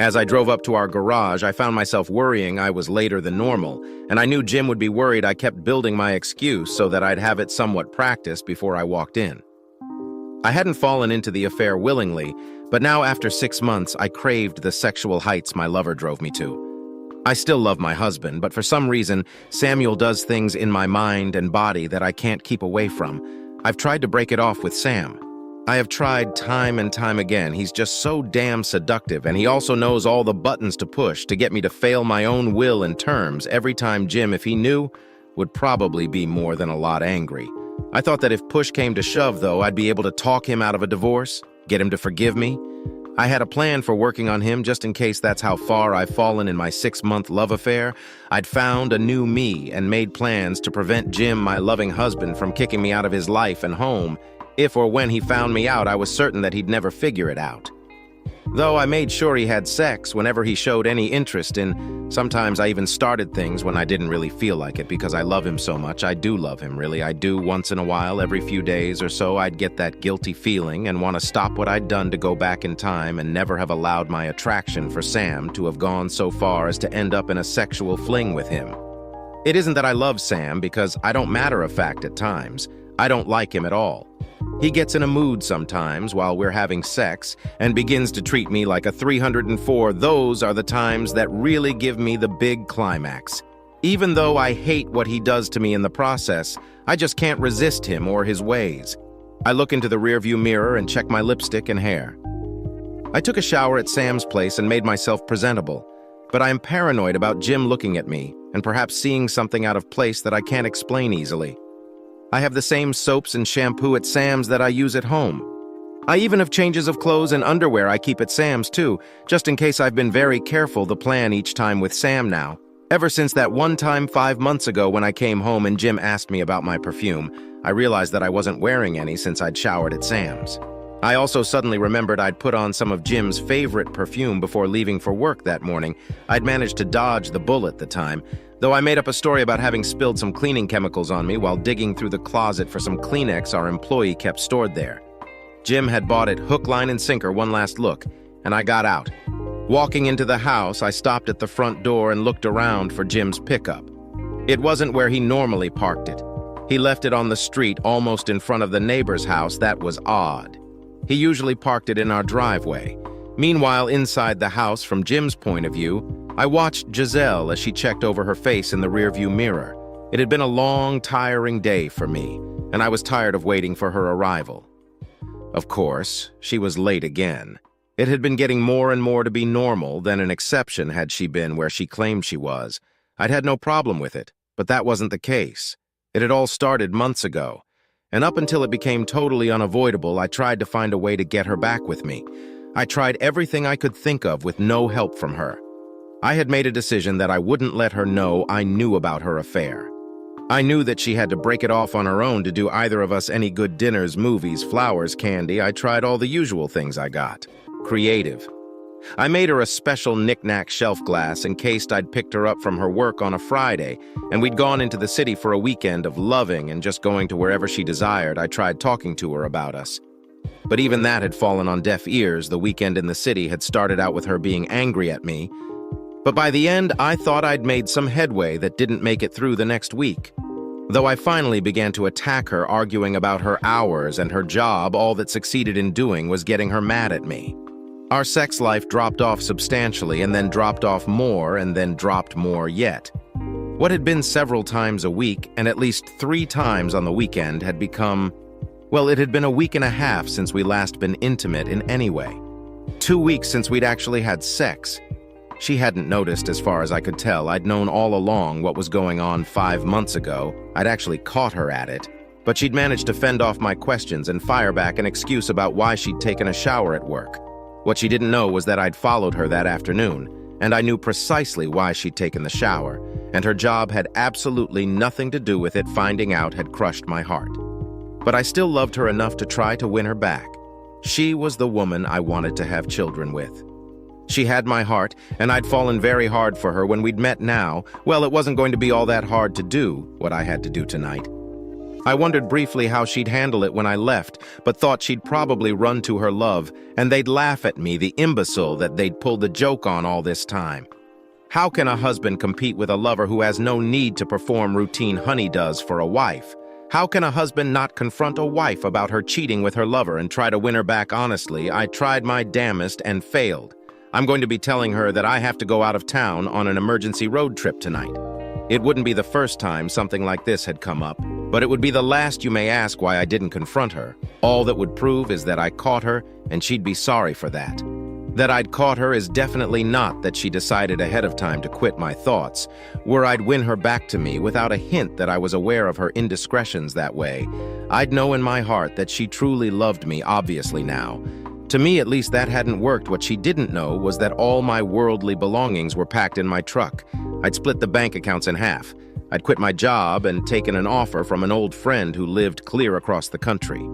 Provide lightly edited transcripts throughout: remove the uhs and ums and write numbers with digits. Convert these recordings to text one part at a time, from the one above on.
As I drove up to our garage, I found myself worrying I was later than normal, and I knew Jim would be worried I kept building my excuse so that I'd have it somewhat practiced before I walked in. I hadn't fallen into the affair willingly, but now after 6 months, I craved the sexual heights my lover drove me to. I still love my husband, but for some reason, Samuel does things in my mind and body that I can't keep away from. I've tried to break it off with Sam. I have tried time and time again. He's just so damn seductive, and he also knows all the buttons to push to get me to fail my own will and terms every time. Jim, if he knew, would probably be more than a lot angry. I thought that if push came to shove, though, I'd be able to talk him out of a divorce, get him to forgive me. I had a plan for working on him just in case that's how far I've fallen in my 6-month love affair. I'd found a new me and made plans to prevent Jim, my loving husband, from kicking me out of his life and home. If or when he found me out, I was certain that he'd never figure it out. Though I made sure he had sex whenever he showed any interest in. Sometimes I even started things when I didn't really feel like it because I love him so much. I do love him, really. I do. Once in a while, every few days or so, I'd get that guilty feeling and want to stop what I'd done to go back in time and never have allowed my attraction for Sam to have gone so far as to end up in a sexual fling with him. It isn't that I love Sam, because I don't matter of fact at times. I don't like him at all. He gets in a mood sometimes while we're having sex and begins to treat me like a 304. Those are the times that really give me the big climax. Even though I hate what he does to me in the process, I just can't resist him or his ways. I look into the rearview mirror and check my lipstick and hair. I took a shower at Sam's place and made myself presentable, but I am paranoid about Jim looking at me and perhaps seeing something out of place that I can't explain easily. I have the same soaps and shampoo at Sam's that I use at home. I even have changes of clothes and underwear I keep at Sam's too, just in case. I've been very careful to plan each time with Sam now. Ever since that one time 5 months ago when I came home and Jim asked me about my perfume, I realized that I wasn't wearing any since I'd showered at Sam's. I also suddenly remembered I'd put on some of Jim's favorite perfume before leaving for work that morning. I'd managed to dodge the bullet the time, though I made up a story about having spilled some cleaning chemicals on me while digging through the closet for some Kleenex our employee kept stored there. Jim had bought it hook, line, and sinker, one last look, and I got out. Walking into the house, I stopped at the front door and looked around for Jim's pickup. It wasn't where he normally parked it. He left it on the street almost in front of the neighbor's house. That was odd. He usually parked it in our driveway. Meanwhile, inside the house, from Jim's point of view, I watched Giselle as she checked over her face in the rearview mirror. It had been a long, tiring day for me, and I was tired of waiting for her arrival. Of course, she was late again. It had been getting more and more to be normal than an exception had she been where she claimed she was. I'd had no problem with it, but that wasn't the case. It had all started months ago, and up until it became totally unavoidable, I tried to find a way to get her back with me. I tried everything I could think of with no help from her. I had made a decision that I wouldn't let her know I knew about her affair. I knew that she had to break it off on her own to do either of us any good: dinners, movies, flowers, candy. I tried all the usual things I got. Creative. I made her a special knick-knack shelf glass in case I'd picked her up from her work on a Friday, and we'd gone into the city for a weekend of loving and just going to wherever she desired. I tried talking to her about us. But even that had fallen on deaf ears. The weekend in the city had started out with her being angry at me, but by the end, I thought I'd made some headway that didn't make it through the next week. Though I finally began to attack her, arguing about her hours and her job, all that succeeded in doing was getting her mad at me. Our sex life dropped off substantially, and then dropped off more, and then dropped more yet. What had been several times a week, and at least 3 times on the weekend, had become, well, it had been a week and a half since we last been intimate in any way. 2 weeks since we'd actually had sex. She hadn't noticed as far as I could tell. I'd known all along what was going on 5 months ago. I'd actually caught her at it. But she'd managed to fend off my questions and fire back an excuse about why she'd taken a shower at work. What she didn't know was that I'd followed her that afternoon, and I knew precisely why she'd taken the shower, and her job had absolutely nothing to do with it. Finding out had crushed my heart. But I still loved her enough to try to win her back. She was the woman I wanted to have children with. She had my heart, and I'd fallen very hard for her when we'd met now. Well, it wasn't going to be all that hard to do what I had to do tonight. I wondered briefly how she'd handle it when I left, but thought she'd probably run to her love, and they'd laugh at me, the imbecile that they'd pulled the joke on all this time. How can a husband compete with a lover who has no need to perform routine honey does for a wife? How can a husband not confront a wife about her cheating with her lover and try to win her back honestly? I tried my damnedest and failed. I'm going to be telling her that I have to go out of town on an emergency road trip tonight. It wouldn't be the first time something like this had come up, but it would be the last. You may ask why I didn't confront her. All that would prove is that I caught her, and she'd be sorry for that. That I'd caught her is definitely not that she decided ahead of time to quit my thoughts, where I'd win her back to me without a hint that I was aware of her indiscretions that way. I'd know in my heart that she truly loved me, obviously now. To me, at least, that hadn't worked. What she didn't know was that all my worldly belongings were packed in my truck. I'd split the bank accounts in half. I'd quit my job and taken an offer from an old friend who lived clear across the country.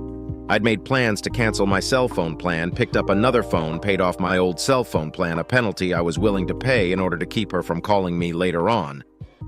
I'd made plans to cancel my cell phone plan, picked up another phone, paid off my old cell phone plan, a penalty I was willing to pay in order to keep her from calling me later on.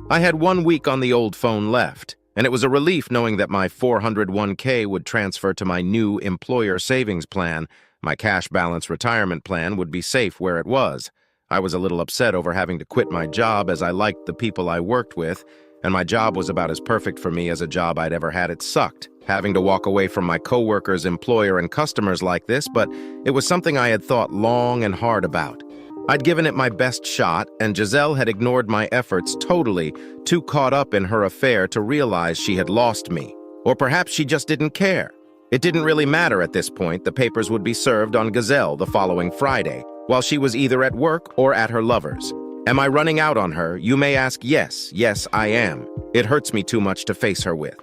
I had 1 week on the old phone left, and it was a relief knowing that my 401k would transfer to my new employer savings plan. My cash balance retirement plan would be safe where it was. I was a little upset over having to quit my job as I liked the people I worked with, and my job was about as perfect for me as a job I'd ever had. It sucked, having to walk away from my coworkers, employer, and customers like this, but it was something I had thought long and hard about. I'd given it my best shot, and Giselle had ignored my efforts totally, too caught up in her affair to realize she had lost me. Or perhaps she just didn't care. It didn't really matter at this point. The papers would be served on Giselle the following Friday, while she was either at work or at her lover's. Am I running out on her? You may ask. Yes, I am. It hurts me too much to face her with.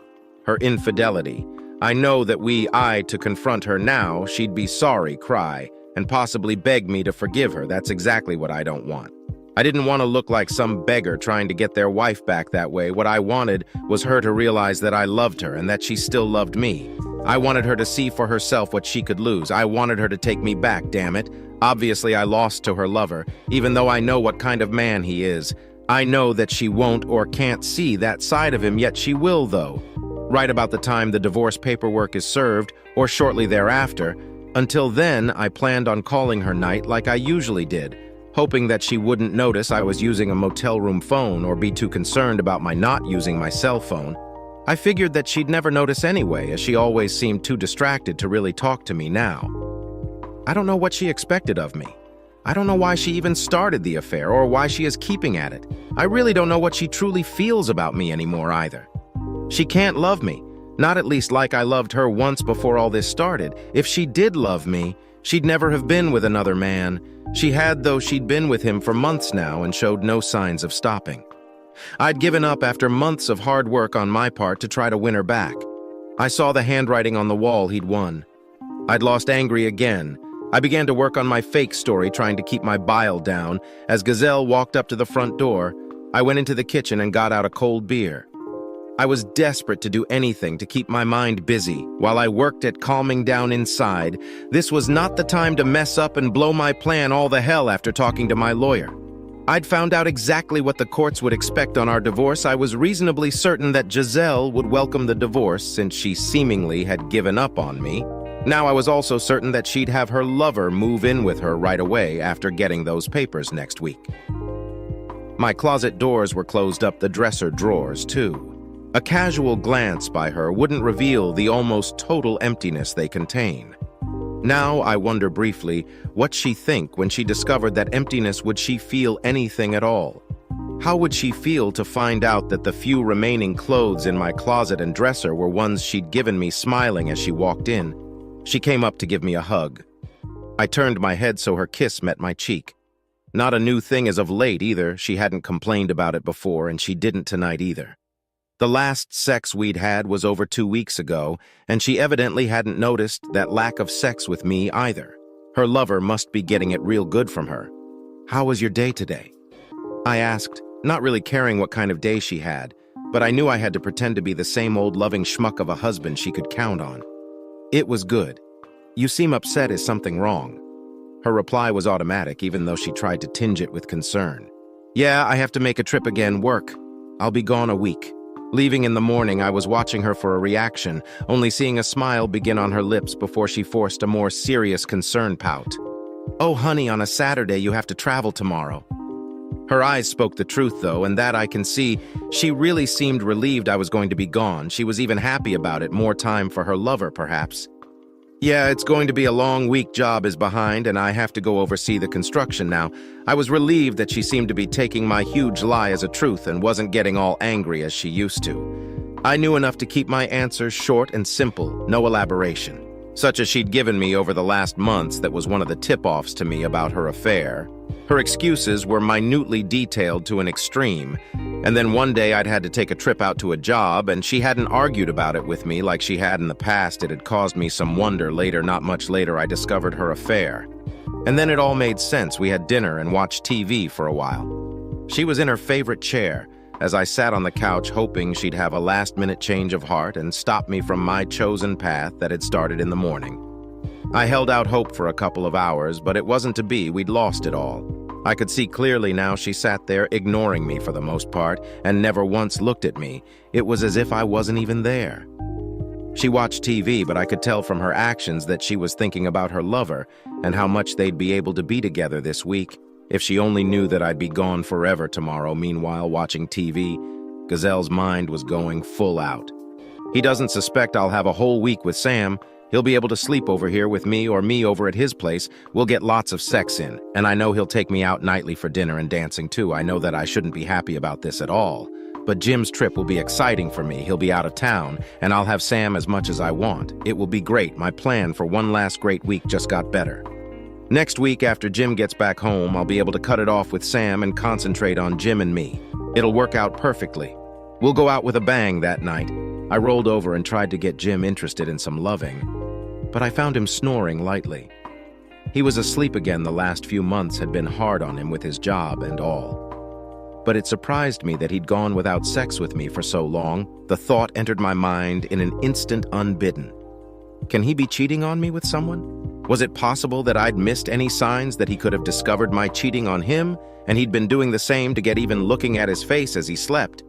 Her infidelity. I know that to confront her now, she'd be sorry, cry, and possibly beg me to forgive her. That's exactly what I don't want. I didn't want to look like some beggar trying to get their wife back that way. What I wanted was her to realize that I loved her and that she still loved me. I wanted her to see for herself what she could lose. I wanted her to take me back, damn it. Obviously, I lost to her lover, even though I know what kind of man he is. I know that she won't or can't see that side of him, yet she will, though. Right about the time the divorce paperwork is served, or shortly thereafter. Until then, I planned on calling her night like I usually did, hoping that she wouldn't notice I was using a motel room phone or be too concerned about my not using my cell phone. I figured that she'd never notice anyway, as she always seemed too distracted to really talk to me now. I don't know what she expected of me. I don't know why she even started the affair or why she is keeping at it. I really don't know what she truly feels about me anymore either. She can't love me, not at least like I loved her once before all this started. If she did love me, she'd never have been with another man. She had, though she'd been with him for months now and showed no signs of stopping. I'd given up after months of hard work on my part to try to win her back. I saw the handwriting on the wall he'd won. I'd lost angry again. I began to work on my fake story, trying to keep my bile down. As Giselle walked up to the front door, I went into the kitchen and got out a cold beer. I was desperate to do anything to keep my mind busy while I worked at calming down inside. This was not the time to mess up and blow my plan all the hell after talking to my lawyer. I'd found out exactly what the courts would expect on our divorce. I was reasonably certain that Giselle would welcome the divorce since she seemingly had given up on me. Now I was also certain that she'd have her lover move in with her right away after getting those papers next week. My closet doors were closed up, the dresser drawers too. A casual glance by her wouldn't reveal the almost total emptiness they contain. Now I wonder briefly, what'd she think when she discovered that emptiness? Would she feel anything at all? How would she feel to find out that the few remaining clothes in my closet and dresser were ones she'd given me, smiling as she walked in? She came up to give me a hug. I turned my head so her kiss met my cheek. Not a new thing as of late either. She hadn't complained about it before, and she didn't tonight either. The last sex we'd had was over 2 weeks ago, and she evidently hadn't noticed that lack of sex with me either. Her lover must be getting it real good from her. "How was your day today?" I asked, not really caring what kind of day she had, but I knew I had to pretend to be the same old loving schmuck of a husband she could count on. "It was good. You seem upset. Is something wrong?" Her reply was automatic, even though she tried to tinge it with concern. "Yeah, I have to make a trip again, work. I'll be gone a week. Leaving in the morning, I was watching her for a reaction, only seeing a smile begin on her lips before she forced a more serious concern pout. "Oh, honey, on a Saturday you have to travel tomorrow." Her eyes spoke the truth, though, and that I can see. She really seemed relieved I was going to be gone. She was even happy about it, more time for her lover, perhaps. "Yeah, it's going to be a long week. Job is behind, and I have to go oversee the construction now." I was relieved that she seemed to be taking my huge lie as a truth and wasn't getting all angry as she used to. I knew enough to keep my answers short and simple, no elaboration, such as she'd given me over the last months that was one of the tip-offs to me about her affair. Her excuses were minutely detailed to an extreme, and then one day I'd had to take a trip out to a job, and she hadn't argued about it with me like she had in the past. It had caused me some wonder. Later, not much later, I discovered her affair. And then it all made sense. We had dinner and watched TV for a while. She was in her favorite chair, as I sat on the couch hoping she'd have a last-minute change of heart and stop me from my chosen path that had started in the morning. I held out hope for a couple of hours, but it wasn't to be. We'd lost it all. I could see clearly now she sat there ignoring me for the most part and never once looked at me. It was as if I wasn't even there. She watched TV, but I could tell from her actions that she was thinking about her lover and how much they'd be able to be together this week. If she only knew that I'd be gone forever tomorrow. Meanwhile, watching TV, Gazelle's mind was going full out. "He doesn't suspect I'll have a whole week with Sam. He'll be able to sleep over here with me or me over at his place. We'll get lots of sex in, and I know he'll take me out nightly for dinner and dancing too. I know that I shouldn't be happy about this at all. But Jim's trip will be exciting for me. He'll be out of town, and I'll have Sam as much as I want. It will be great. My plan for one last great week just got better. Next week, after Jim gets back home, I'll be able to cut it off with Sam and concentrate on Jim and me. It'll work out perfectly. We'll go out with a bang that night." I rolled over and tried to get Jim interested in some loving, but I found him snoring lightly. He was asleep again. The last few months had been hard on him with his job and all. But it surprised me that he'd gone without sex with me for so long. The thought entered my mind in an instant unbidden. Can he be cheating on me with someone? Was it possible that I'd missed any signs that he could have discovered my cheating on him, and he'd been doing the same to get even looking at his face as he slept?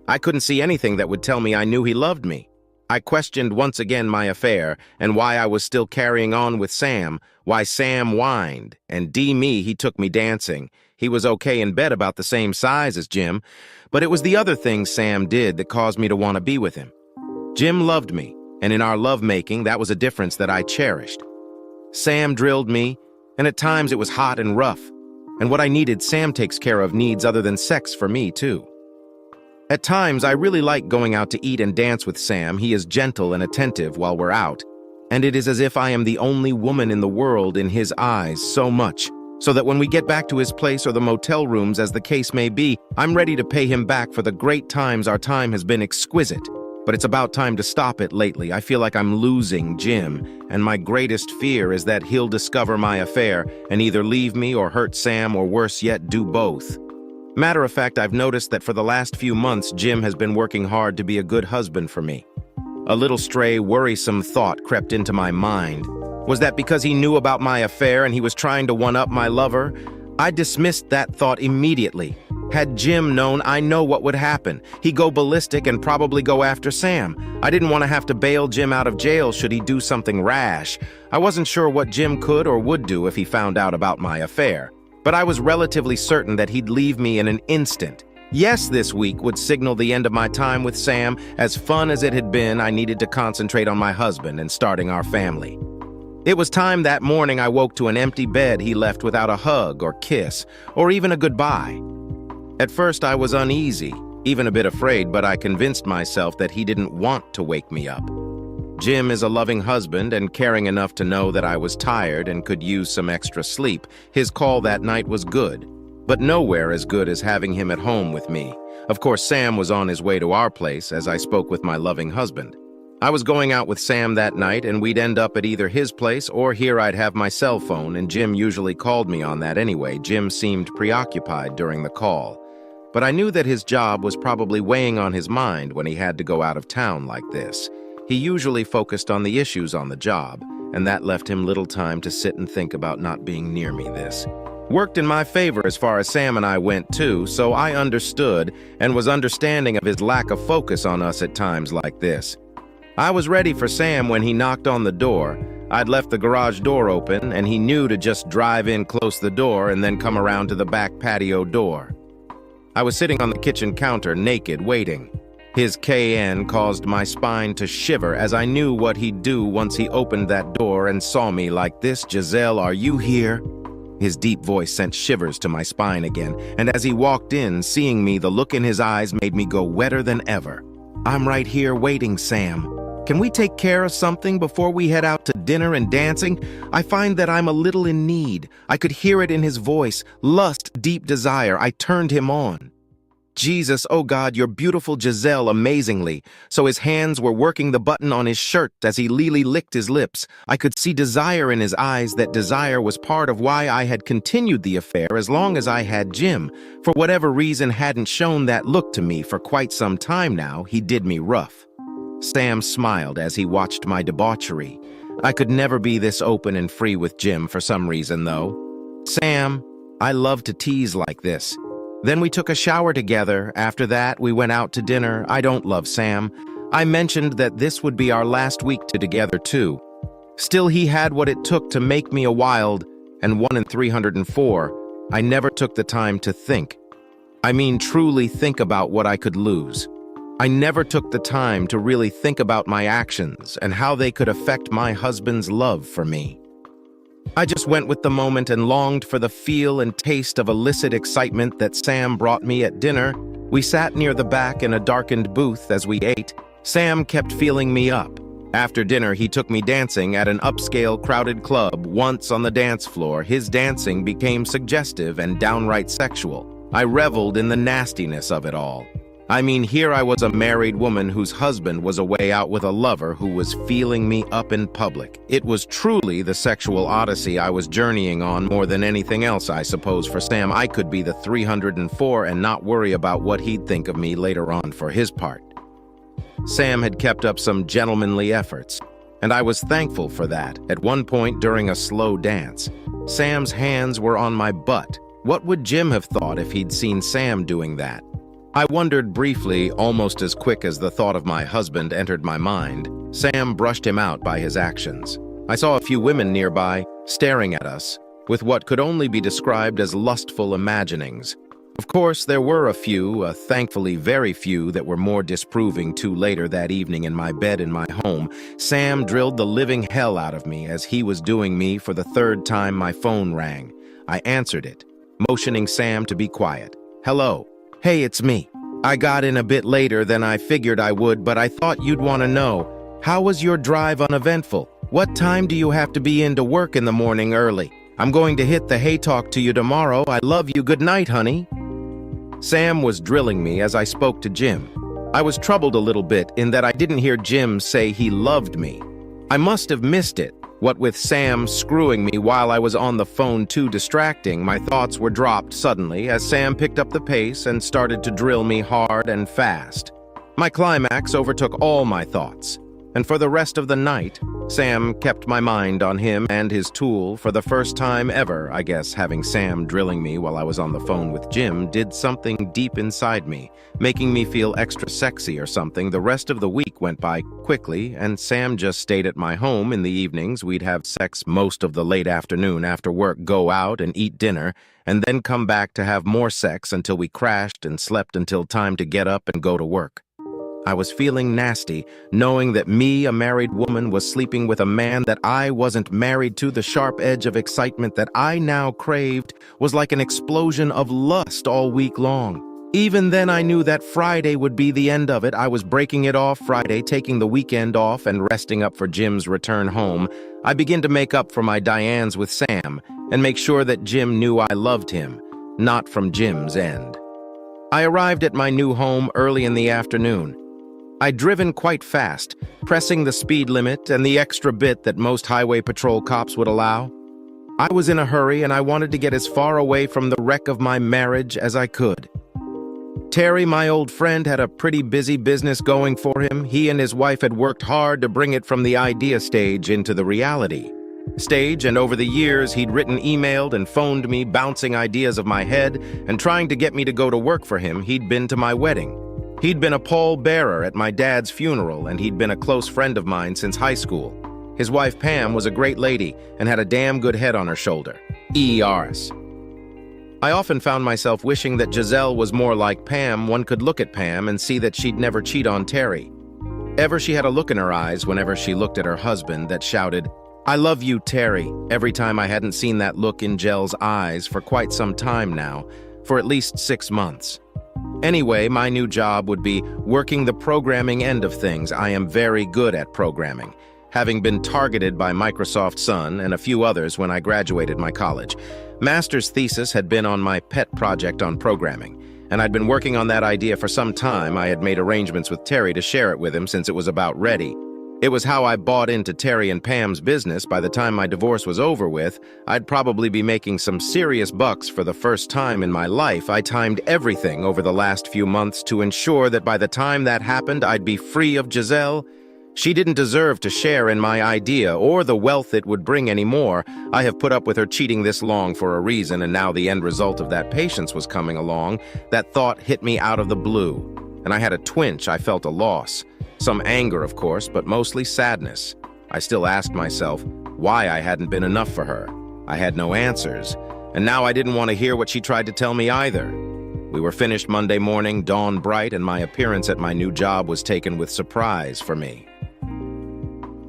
I couldn't see anything that would tell me I knew he loved me. I questioned once again my affair and why I was still carrying on with Sam, why Sam whined, and me, he took me dancing. He was okay in bed, about the same size as Jim, but it was the other things Sam did that caused me to want to be with him. Jim loved me, and in our lovemaking, that was a difference that I cherished. Sam drilled me, and at times it was hot and rough, and what I needed, Sam takes care of needs other than sex for me, too. At times, I really like going out to eat and dance with Sam. He is gentle and attentive while we're out, and it is as if I am the only woman in the world in his eyes so much, so that when we get back to his place or the motel rooms, as the case may be, I'm ready to pay him back for the great times. Our time has been exquisite, but it's about time to stop it lately. I feel like I'm losing Jim, and my greatest fear is that he'll discover my affair and either leave me or hurt Sam, or worse yet, do both. Matter of fact, I've noticed that for the last few months, Jim has been working hard to be a good husband for me. A little stray, worrisome thought crept into my mind. Was that because he knew about my affair and he was trying to one-up my lover? I dismissed that thought immediately. Had Jim known, I know what would happen. He'd go ballistic and probably go after Sam. I didn't want to have to bail Jim out of jail should he do something rash. I wasn't sure what Jim could or would do if he found out about my affair, but I was relatively certain that he'd leave me in an instant. Yes, this week would signal the end of my time with Sam. As fun as it had been, I needed to concentrate on my husband and starting our family. It was time that morning I woke to an empty bed he left without a hug or kiss, or even a goodbye. At first I was uneasy, even a bit afraid, but I convinced myself that he didn't want to wake me up. Jim is a loving husband and caring enough to know that I was tired and could use some extra sleep. His call that night was good, but nowhere as good as having him at home with me. Of course, Sam was on his way to our place as I spoke with my loving husband. I was going out with Sam that night, and we'd end up at either his place or here. I'd have my cell phone, and Jim usually called me on that anyway. Jim seemed preoccupied during the call, but I knew that his job was probably weighing on his mind when he had to go out of town like this. He usually focused on the issues on the job, and that left him little time to sit and think about not being near me. worked in my favor as far as Sam and I went too, so I understood and was understanding of his lack of focus on us at times like this. I was ready for Sam when he knocked on the door. I'd left the garage door open, and he knew to just drive in, close the door, and then come around to the back patio door. I was sitting on the kitchen counter, naked, waiting. His KN caused my spine to shiver as I knew what he'd do once he opened that door and saw me like this. "Giselle, are you here?" His deep voice sent shivers to my spine again, and as he walked in, seeing me, the look in his eyes made me go wetter than ever. "I'm right here waiting, Sam. Can we take care of something before we head out to dinner and dancing? I find that I'm a little in need." I could hear it in his voice. Lust, deep desire. I turned him on. "Jesus, oh God, you're beautiful, Giselle, amazingly." So his hands were working the button on his shirt as he licked his lips. I could see desire in his eyes. That desire was part of why I had continued the affair as long as I had Jim. For whatever reason, hadn't shown that look to me for quite some time now. He did me rough. Sam smiled as he watched my debauchery. I could never be this open and free with Jim for some reason, though. "Sam, I love to tease like this." Then we took a shower together. After that, we went out to dinner. I don't love Sam. I mentioned that this would be our last week together, too. Still, he had what it took to make me a wild, and 1 in 304. I never took the time to think. I mean, truly think about what I could lose. I never took the time to really think about my actions and how they could affect my husband's love for me. I just went with the moment and longed for the feel and taste of illicit excitement that Sam brought me at dinner. We sat near the back in a darkened booth as we ate. Sam kept feeling me up. After dinner, he took me dancing at an upscale crowded club. Once on the dance floor, his dancing became suggestive and downright sexual. I reveled in the nastiness of it all. I mean, here I was, a married woman whose husband was away out with a lover who was feeling me up in public. It was truly the sexual odyssey I was journeying on more than anything else, I suppose. For Sam, I could be the 304 and not worry about what he'd think of me later on for his part. Sam had kept up some gentlemanly efforts, and I was thankful for that. At one point during a slow dance, Sam's hands were on my butt. What would Jim have thought if he'd seen Sam doing that? I wondered briefly, almost as quick as the thought of my husband entered my mind. Sam brushed him out by his actions. I saw a few women nearby, staring at us, with what could only be described as lustful imaginings. Of course, there were a few, thankfully very few, that were more disproving. Too later that evening in my bed in my home, Sam drilled the living hell out of me as he was doing me for the third time. My phone rang. I answered it, motioning Sam to be quiet. "Hello. Hey, it's me. I got in a bit later than I figured I would, but I thought you'd want to know. How was your drive uneventful? What time do you have to be into work in the morning early? I'm going to hit the hay talk to you tomorrow. I love you. Good night, honey." Sam was drilling me as I spoke to Jim. I was troubled a little bit in that I didn't hear Jim say he loved me. I must have missed it. What with Sam screwing me while I was on the phone too distracting, my thoughts were dropped suddenly as Sam picked up the pace and started to drill me hard and fast. My climax overtook all my thoughts, and for the rest of the night, Sam kept my mind on him and his tool. For the first time ever, I guess, having Sam drilling me while I was on the phone with Jim did something deep inside me, making me feel extra sexy or something. The rest of the week went by quickly, and Sam just stayed at my home in the evenings. We'd have sex most of the late afternoon after work, go out and eat dinner, and then come back to have more sex until we crashed and slept until time to get up and go to work. I was feeling nasty, knowing that me, a married woman, was sleeping with a man that I wasn't married to. The sharp edge of excitement that I now craved was like an explosion of lust all week long. Even then, I knew that Friday would be the end of it. I was breaking it off Friday, taking the weekend off and resting up for Jim's return home. I began to make up for my Dianes with Sam and make sure that Jim knew I loved him, not from Jim's end. I arrived at my new home early in the afternoon. I'd driven quite fast, pressing the speed limit and the extra bit that most highway patrol cops would allow. I was in a hurry and I wanted to get as far away from the wreck of my marriage as I could. Terry, my old friend, had a pretty busy business going for him. He and his wife had worked hard to bring it from the idea stage into the reality. stage, and over the years he'd written, emailed, and phoned me, bouncing ideas of my head and trying to get me to go to work for him. He'd been to my wedding. He'd been a pallbearer at my dad's funeral, and he'd been a close friend of mine since high school. His wife, Pam, was a great lady and had a damn good head on her shoulder. ERS. I often found myself wishing that Giselle was more like Pam. One could look at Pam and see that she'd never cheat on Terry. She had a look in her eyes whenever she looked at her husband that shouted, "I love you, Terry," every time. I hadn't seen that look in Gel's eyes for quite some time now, for at least 6 months. Anyway, my new job would be working the programming end of things. I am very good at programming, having been targeted by Microsoft Sun and a few others when I graduated my college. Master's thesis had been on my pet project on programming, and I'd been working on that idea for some time. I had made arrangements with Terry to share it with him since it was about ready. It was how I bought into Terry and Pam's business. By the time my divorce was over with, I'd probably be making some serious bucks for the first time in my life. I timed everything over the last few months to ensure that by the time that happened, I'd be free of Giselle. She didn't deserve to share in my idea or the wealth it would bring anymore. I have put up with her cheating this long for a reason, and now the end result of that patience was coming along. That thought hit me out of the blue, and I had a twinge. I felt a loss. Some anger, of course, but mostly sadness. I still asked myself why I hadn't been enough for her. I had no answers, and now I didn't want to hear what she tried to tell me either. We were finished Monday morning, dawn bright, and my appearance at my new job was taken with surprise for me.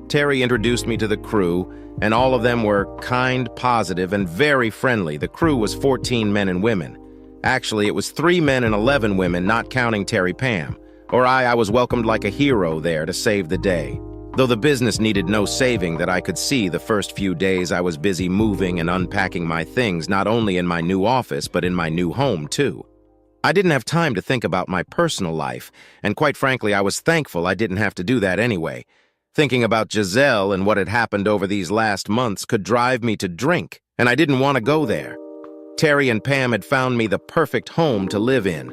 Terry introduced me to the crew, and all of them were kind, positive, and very friendly. The crew was 14 men and women. Actually, it was 3 men and 11 women, not counting Terry Pam. I was welcomed like a hero there to save the day. Though the business needed no saving that I could see the first few days, I was busy moving and unpacking my things, not only in my new office, but in my new home, too. I didn't have time to think about my personal life, and quite frankly, I was thankful I didn't have to do that anyway. Thinking about Giselle and what had happened over these last months could drive me to drink, and I didn't want to go there. Terry and Pam had found me the perfect home to live in.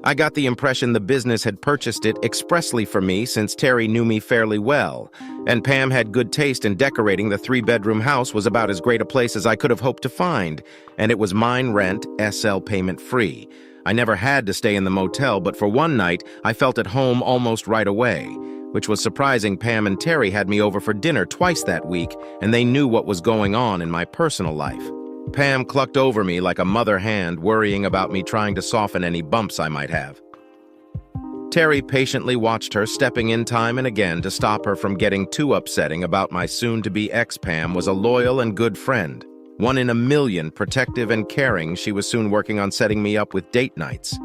I got the impression the business had purchased it expressly for me since Terry knew me fairly well, and Pam had good taste in decorating. The 3-bedroom house was about as great a place as I could have hoped to find, and it was mine rent, SL payment free. I never had to stay in the motel, but for one night, I felt at home almost right away, which was surprising. Pam and Terry had me over for dinner twice that week, and they knew what was going on in my personal life. Pam clucked over me like a mother hand, worrying about me, trying to soften any bumps I might have. Terry patiently watched her, stepping in time and again to stop her from getting too upsetting about my soon-to-be ex. Pam was a loyal and good friend, 1 in a million, protective and caring. She was soon working on setting me up with date nights.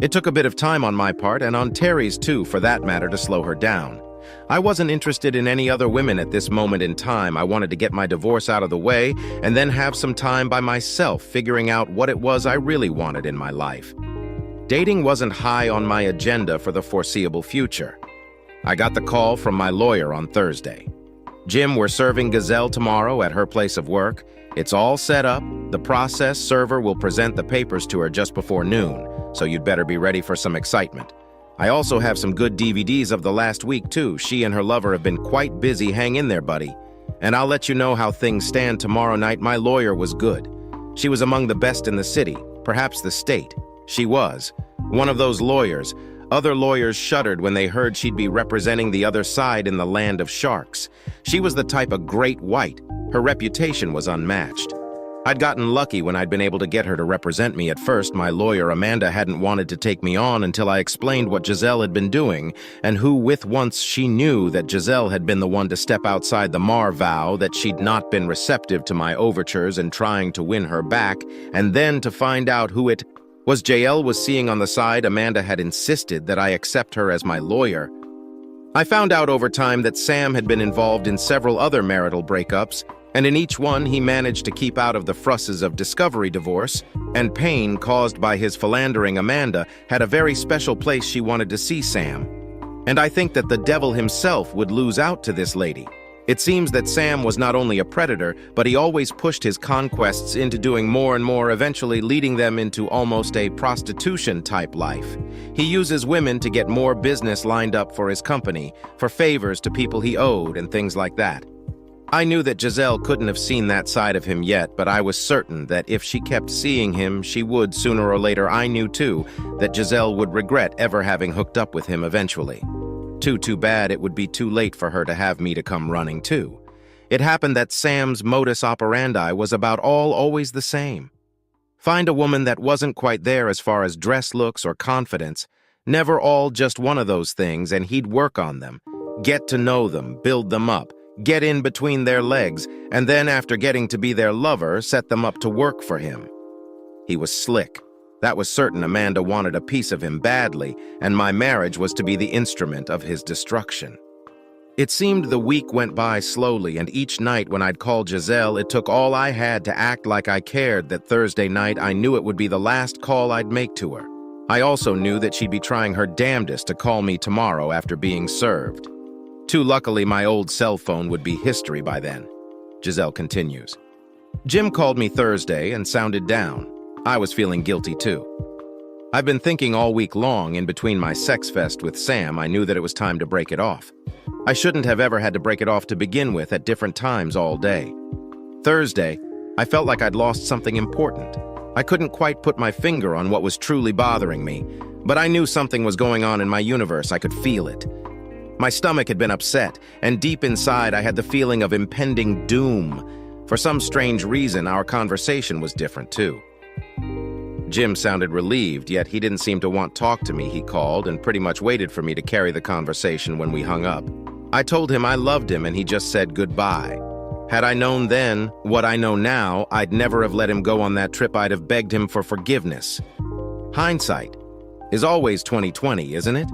It took a bit of time on my part, and on Terry's too, for that matter, to slow her down. I wasn't interested in any other women at this moment in time. I wanted to get my divorce out of the way and then have some time by myself, figuring out what it was I really wanted in my life. Dating wasn't high on my agenda for the foreseeable future. I got the call from my lawyer on Thursday. "Jim, we're serving Giselle tomorrow at her place of work. It's all set up. The process server will present the papers to her just before noon, so you'd better be ready for some excitement. I also have some good DVDs of the last week, too. She and her lover have been quite busy. Hang in there, buddy. And I'll let you know how things stand tomorrow night." My lawyer was good. She was among the best in the city, perhaps the state. She was one of those lawyers. Other lawyers shuddered when they heard she'd be representing the other side in the land of sharks. She was the type of great white. Her reputation was unmatched. I'd gotten lucky when I'd been able to get her to represent me. At first, my lawyer, Amanda, hadn't wanted to take me on until I explained what Giselle had been doing, and who with once she knew that Giselle had been the one to step outside the Mar vow, that she'd not been receptive to my overtures and trying to win her back, and then to find out who it was JL was seeing on the side. Amanda had insisted that I accept her as my lawyer. I found out over time that Sam had been involved in several other marital breakups, and in each one he managed to keep out of the frusses of discovery divorce, and pain caused by his philandering. Amanda had a very special place she wanted to see Sam, and I think that the devil himself would lose out to this lady. It seems that Sam was not only a predator, but he always pushed his conquests into doing more and more, eventually leading them into almost a prostitution-type life. He uses women to get more business lined up for his company, for favors to people he owed, and things like that. I knew that Giselle couldn't have seen that side of him yet, but I was certain that if she kept seeing him, she would sooner or later. I knew, too, that Giselle would regret ever having hooked up with him eventually. Too bad it would be too late for her to have me to come running, too. It happened that Sam's modus operandi was about always the same. Find a woman that wasn't quite there as far as dress looks or confidence, never all just one of those things, and he'd work on them, get to know them, build them up, get in between their legs, and then after getting to be their lover, set them up to work for him. He was slick. That was certain. Amanda wanted a piece of him badly, and my marriage was to be the instrument of his destruction. It seemed the week went by slowly, and each night when I'd call Giselle, it took all I had to act like I cared. That Thursday night, I knew it would be the last call I'd make to her. I also knew that she'd be trying her damnedest to call me tomorrow after being served. Too luckily, my old cell phone would be history by then. Giselle continues. Jim called me Thursday and sounded down. I was feeling guilty too. I've been thinking all week long, in between my sex fest with Sam, I knew that it was time to break it off. I shouldn't have ever had to break it off to begin with at different times all day. Thursday, I felt like I'd lost something important. I couldn't quite put my finger on what was truly bothering me, but I knew something was going on in my universe. I could feel it. My stomach had been upset, and deep inside I had the feeling of impending doom. For some strange reason, our conversation was different too. Jim sounded relieved, yet he didn't seem to want to talk to me. He called and pretty much waited for me to carry the conversation when we hung up. I told him I loved him, and he just said goodbye. Had I known then what I know now, I'd never have let him go on that trip. I'd have begged him for forgiveness. Hindsight is always 20/20, isn't it?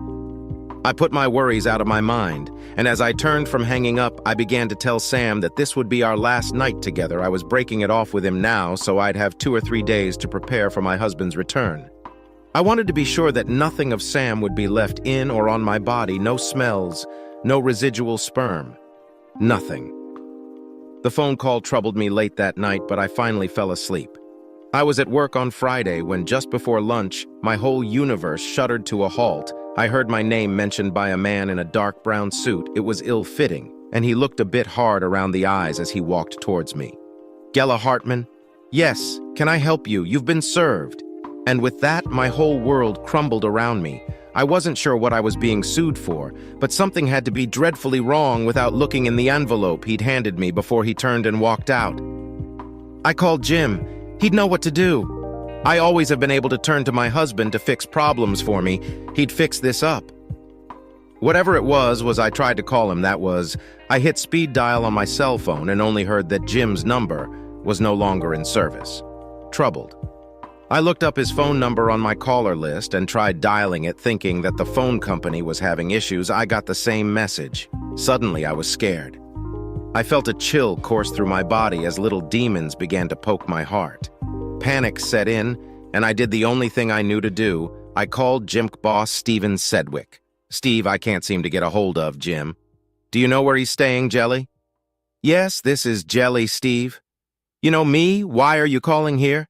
I put my worries out of my mind, and as I turned from hanging up, I began to tell Sam that this would be our last night together. I was breaking it off with him now, so I'd have 2 or 3 days to prepare for my husband's return. I wanted to be sure that nothing of Sam would be left in or on my body, no smells, no residual sperm, nothing. The phone call troubled me late that night, but I finally fell asleep. I was at work on Friday when, just before lunch, my whole universe shuddered to a halt. I heard my name mentioned by a man in a dark brown suit. It was ill-fitting, and he looked a bit hard around the eyes as he walked towards me. Gella Hartman? Yes, can I help you? You've been served. And with that, my whole world crumbled around me. I wasn't sure what I was being sued for, but something had to be dreadfully wrong without looking in the envelope he'd handed me before he turned and walked out. I called Jim. He'd know what to do. I always have been able to turn to my husband to fix problems for me. He'd fix this up. Whatever it was I tried to call him. I hit speed dial on my cell phone and only heard that Jim's number was no longer in service. Troubled. I looked up his phone number on my caller list and tried dialing it, thinking that the phone company was having issues. I got the same message. Suddenly, I was scared. I felt a chill course through my body as little demons began to poke my heart. Panic set in, and I did the only thing I knew to do. I called Jim boss Steven Sedgwick. Steve, I can't seem to get a hold of Jim. Do you know where he's staying, Jelly? Yes, this is Jelly, Steve. You know me? Why are you calling here?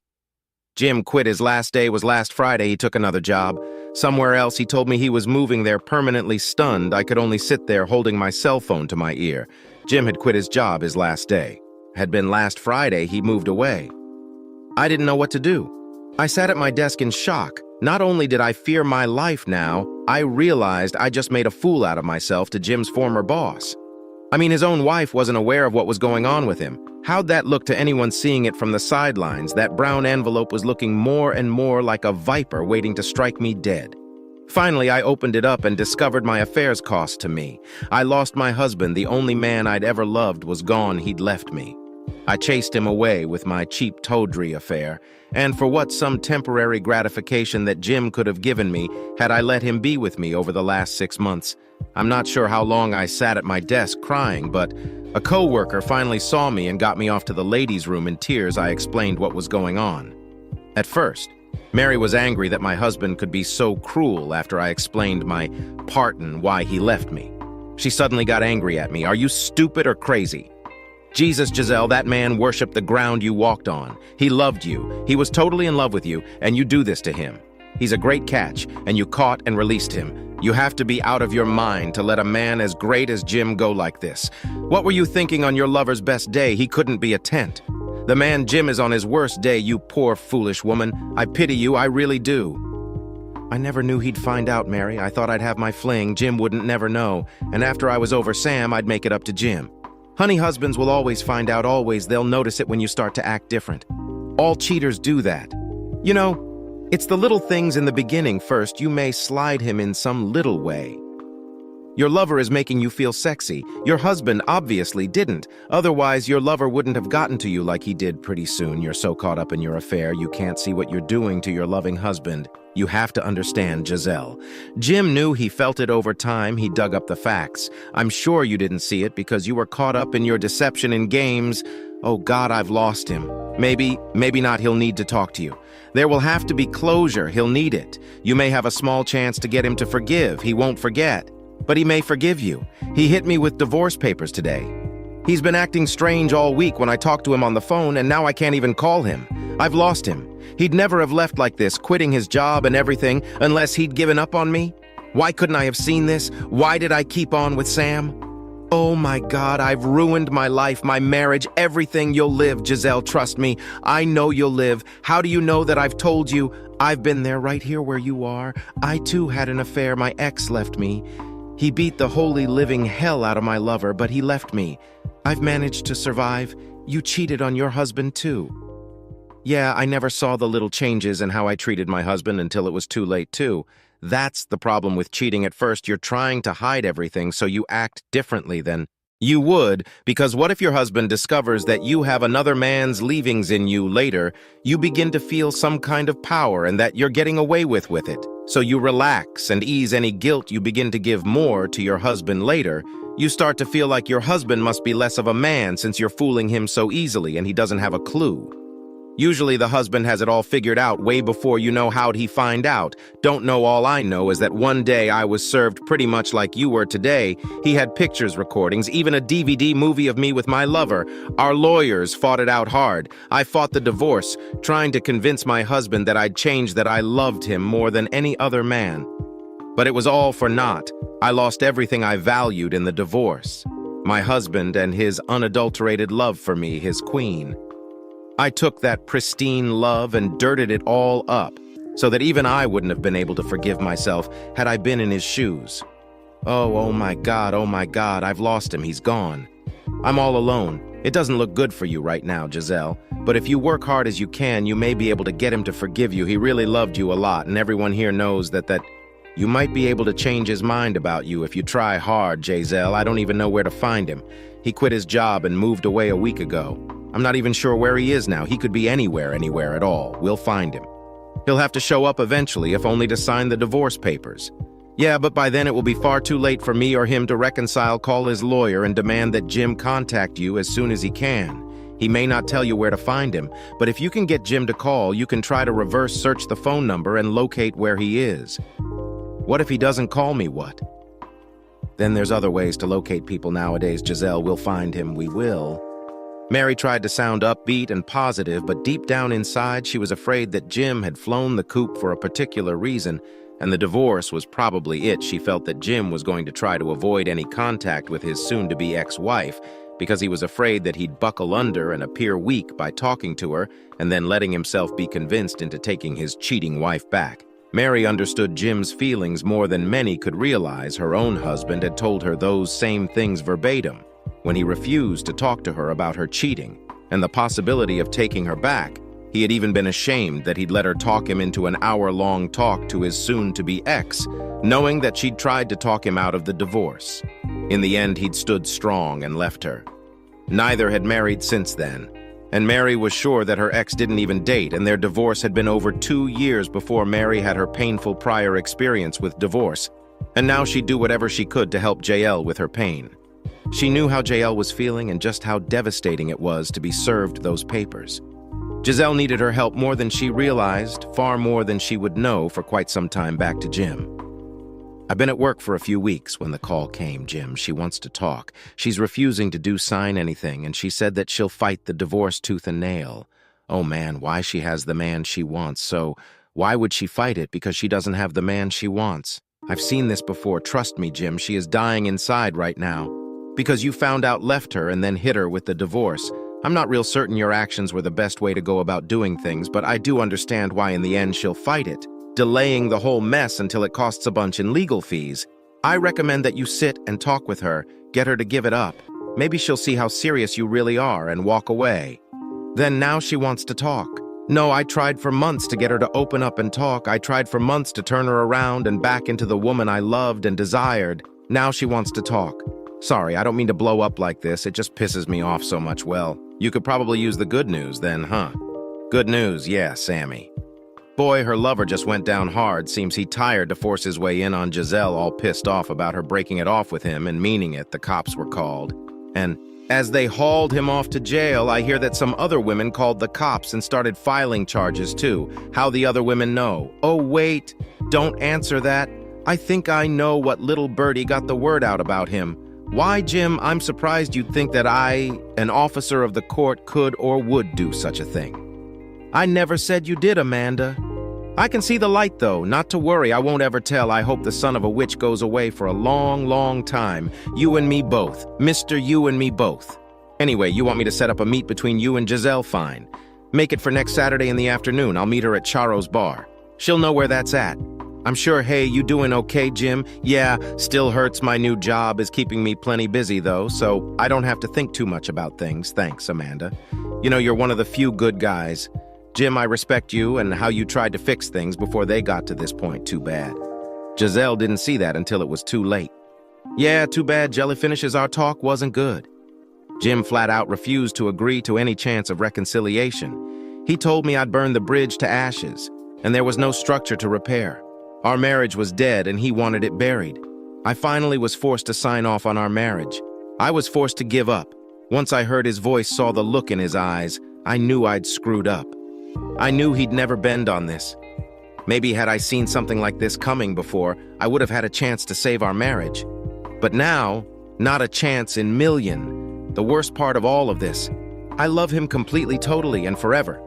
Jim quit. His last day was last Friday. He took another job. Somewhere else. He told me he was moving there, permanently stunned. I could only sit there holding my cell phone to my ear. Jim had quit his job his last day. Had been last Friday. He moved away. I didn't know what to do. I sat at my desk in shock. Not only did I fear my life now, I realized I just made a fool out of myself to Jim's former boss. I mean, his own wife wasn't aware of what was going on with him. How'd that look to anyone seeing it from the sidelines? That brown envelope was looking more and more like a viper waiting to strike me dead. Finally, I opened it up and discovered my affairs cost to me. I lost my husband. The only man I'd ever loved was gone. He'd left me. I chased him away with my cheap tawdry affair, and for what some temporary gratification that Jim could have given me had I let him be with me over the last 6 months. I'm not sure how long I sat at my desk crying, but a co-worker finally saw me and got me off to the ladies' room in tears. I explained what was going on. At first, Mary was angry that my husband could be so cruel after I explained my part and why he left me. She suddenly got angry at me. Are you stupid or crazy? Jesus, Giselle, that man worshipped the ground you walked on. He loved you. He was totally in love with you, and you do this to him. He's a great catch, and you caught and released him. You have to be out of your mind to let a man as great as Jim go like this. What were you thinking on your lover's best day? He couldn't be a tent. The man Jim is on his worst day, you poor, foolish woman. I pity you, I really do. I never knew he'd find out, Mary. I thought I'd have my fling. Jim wouldn't never know. And after I was over Sam, I'd make it up to Jim. Honey husbands will always find out, always. They'll notice it when you start to act different. All cheaters do that. You know, it's the little things in the beginning first. You may slide him in some little way. Your lover is making you feel sexy. Your husband obviously didn't. Otherwise, your lover wouldn't have gotten to you like he did pretty soon. You're so caught up in your affair, you can't see what you're doing to your loving husband. You have to understand Giselle. Jim knew he felt it over time. He dug up the facts. I'm sure you didn't see it because you were caught up in your deception in games. Oh God, I've lost him. Maybe not. He'll need to talk to you. There will have to be closure. He'll need it. You may have a small chance to get him to forgive. He won't forget. But he may forgive you. He hit me with divorce papers today. He's been acting strange all week when I talked to him on the phone, and now I can't even call him. I've lost him. He'd never have left like this, quitting his job and everything, unless he'd given up on me. Why couldn't I have seen this? Why did I keep on with Sam? Oh my God, I've ruined my life, my marriage, everything. You'll live, Giselle, trust me. I know you'll live. How do you know that I've told you? I've been there right here where you are. I too had an affair. My ex left me. He beat the holy living hell out of my lover, but he left me. I've managed to survive. You cheated on your husband too. Yeah, I never saw the little changes in how I treated my husband until it was too late too. That's the problem with cheating at first. You're trying to hide everything, so you act differently than you would, because what if your husband discovers that you have another man's leavings in you later? You begin to feel some kind of power and that you're getting away with it. So you relax and ease any guilt. You begin to give more to your husband later. You start to feel like your husband must be less of a man since you're fooling him so easily and he doesn't have a clue. Usually the husband has it all figured out way before you know. How'd he find out? Don't know. All I know is that one day I was served pretty much like you were today. He had pictures, recordings, even a DVD movie of me with my lover. Our lawyers fought it out hard. I fought the divorce, trying to convince my husband that I'd changed, that I loved him more than any other man. But it was all for naught. I lost everything I valued in the divorce. My husband and his unadulterated love for me, his queen. I took that pristine love and dirted it all up, so that even I wouldn't have been able to forgive myself had I been in his shoes. Oh my God, I've lost him, he's gone. I'm all alone. It doesn't look good for you right now, Giselle, but if you work hard as you can, you may be able to get him to forgive you. He really loved you a lot, and everyone here knows that you might be able to change his mind about you if you try hard, Giselle. I don't even know where to find him. He quit his job and moved away a week ago. I'm not even sure where he is now. He could be anywhere at all. We'll find him. He'll have to show up eventually, if only to sign the divorce papers. Yeah, but by then it will be far too late for me or him to reconcile. Call his lawyer and demand that Jim contact you as soon as he can. He may not tell you where to find him, but if you can get Jim to call, you can try to reverse search the phone number and locate where he is. What if he doesn't call me? What? Then there's other ways to locate people nowadays, Giselle. We'll find him. We will. Mary tried to sound upbeat and positive, but deep down inside, she was afraid that Jim had flown the coop for a particular reason, and the divorce was probably it. She felt that Jim was going to try to avoid any contact with his soon-to-be ex-wife because he was afraid that he'd buckle under and appear weak by talking to her and then letting himself be convinced into taking his cheating wife back. Mary understood Jim's feelings more than many could realize. Her own husband had told her those same things verbatim when he refused to talk to her about her cheating and the possibility of taking her back. He had even been ashamed that he'd let her talk him into an hour-long talk to his soon-to-be ex, knowing that she'd tried to talk him out of the divorce. In the end, he'd stood strong and left her. Neither had married since then, and Mary was sure that her ex didn't even date, and their divorce had been over 2 years before Mary had her painful prior experience with divorce, and now she'd do whatever she could to help JL with her pain. She knew how JL was feeling and just how devastating it was to be served those papers. Giselle needed her help more than she realized, far more than she would know for quite some time back to Jim. I've been at work for a few weeks when the call came, Jim. She wants to talk. She's refusing to sign anything, and she said that she'll fight the divorce tooth and nail. Oh man, why? She has the man she wants, so why would she fight it? Because she doesn't have the man she wants. I've seen this before. Trust me, Jim, she is dying inside right now. Because you found out left her and then hit her with the divorce. I'm not real certain your actions were the best way to go about doing things, but I do understand why in the end she'll fight it, delaying the whole mess until it costs a bunch in legal fees. I recommend that you sit and talk with her, get her to give it up. Maybe she'll see how serious you really are and walk away. Then now she wants to talk. No, I tried for months to get her to open up and talk. I tried for months to turn her around and back into the woman I loved and desired. Now she wants to talk. Sorry, I don't mean to blow up like this. It just pisses me off so much. Well, you could probably use the good news then, huh? Good news, yeah, Sammy. Boy, her lover just went down hard. Seems he tired to force his way in on Giselle, all pissed off about her breaking it off with him and meaning it. The cops were called. And as they hauled him off to jail, I hear that some other women called the cops and started filing charges too. How the other women know? Oh, wait, don't answer that. I think I know what little birdie got the word out about him. Why, Jim, I'm surprised you'd think that I, an officer of the court, could or would do such a thing. I never said you did, Amanda. I can see the light, though. Not to worry, I won't ever tell. I hope the son of a witch goes away for a long, long time. You and me both. Mr. You and me both. Anyway, you want me to set up a meet between you and Giselle? Fine. Make it for next Saturday in the afternoon. I'll meet her at Charo's bar. She'll know where that's at. I'm sure. Hey, you doing okay, Jim? Yeah, still hurts. My new job is keeping me plenty busy, though, so I don't have to think too much about things. Thanks, Amanda. You know, you're one of the few good guys. Jim, I respect you and how you tried to fix things before they got to this point. Too bad. Giselle didn't see that until it was too late. Yeah, too bad Jelly finishes our talk wasn't good. Jim flat out refused to agree to any chance of reconciliation. He told me I'd burn the bridge to ashes, and there was no structure to repair. Our marriage was dead and he wanted it buried. I finally was forced to sign off on our marriage. I was forced to give up. Once I heard his voice, saw the look in his eyes, I knew I'd screwed up. I knew he'd never bend on this. Maybe had I seen something like this coming before, I would have had a chance to save our marriage. But now, not a chance in million. The worst part of all of this, I love him completely, totally, and forever.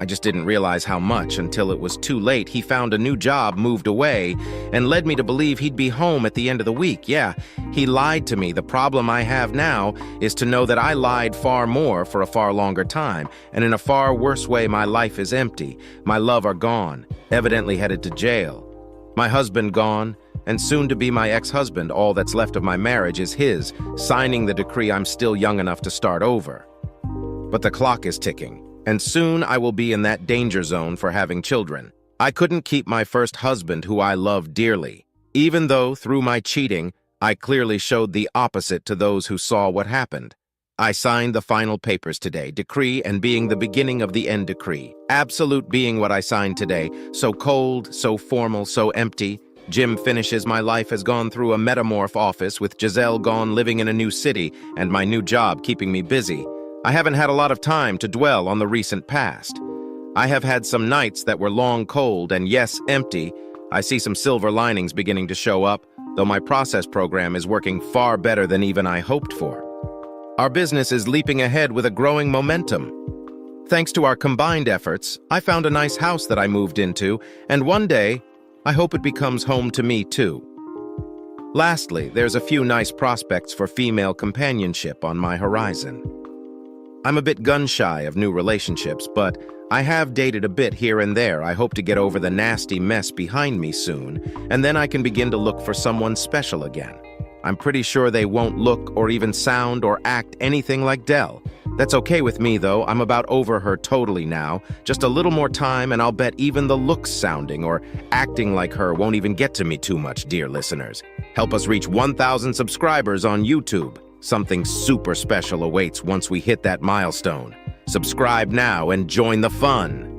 I just didn't realize how much until it was too late. He found a new job, moved away, and led me to believe he'd be home at the end of the week. Yeah, he lied to me. The problem I have now is to know that I lied far more for a far longer time, and in a far worse way, my life is empty. My love are gone, evidently headed to jail. My husband gone, and soon to be my ex-husband. All that's left of my marriage is his, signing the decree I'm still young enough to start over. But the clock is ticking. And soon I will be in that danger zone for having children. I couldn't keep my first husband, who I loved dearly, even though through my cheating, I clearly showed the opposite to those who saw what happened. I signed the final papers today, decree and being the beginning of the end decree. Absolute being what I signed today, so cold, so formal, so empty. Jim finishes my life has gone through a metamorph office with Giselle gone living in a new city and my new job keeping me busy. I haven't had a lot of time to dwell on the recent past. I have had some nights that were long cold and yes, empty. I see some silver linings beginning to show up, though my process program is working far better than even I hoped for. Our business is leaping ahead with a growing momentum. Thanks to our combined efforts, I found a nice house that I moved into, and one day, I hope it becomes home to me too. Lastly, there's a few nice prospects for female companionship on my horizon. I'm a bit gun-shy of new relationships, but I have dated a bit here and there. I hope to get over the nasty mess behind me soon, and then I can begin to look for someone special again. I'm pretty sure they won't look or even sound or act anything like Dell. That's okay with me, though. I'm about over her totally now. Just a little more time, and I'll bet even the looks sounding or acting like her won't even get to me too much, dear listeners. Help us reach 1,000 subscribers on YouTube. Something super special awaits once we hit that milestone. Subscribe now and join the fun.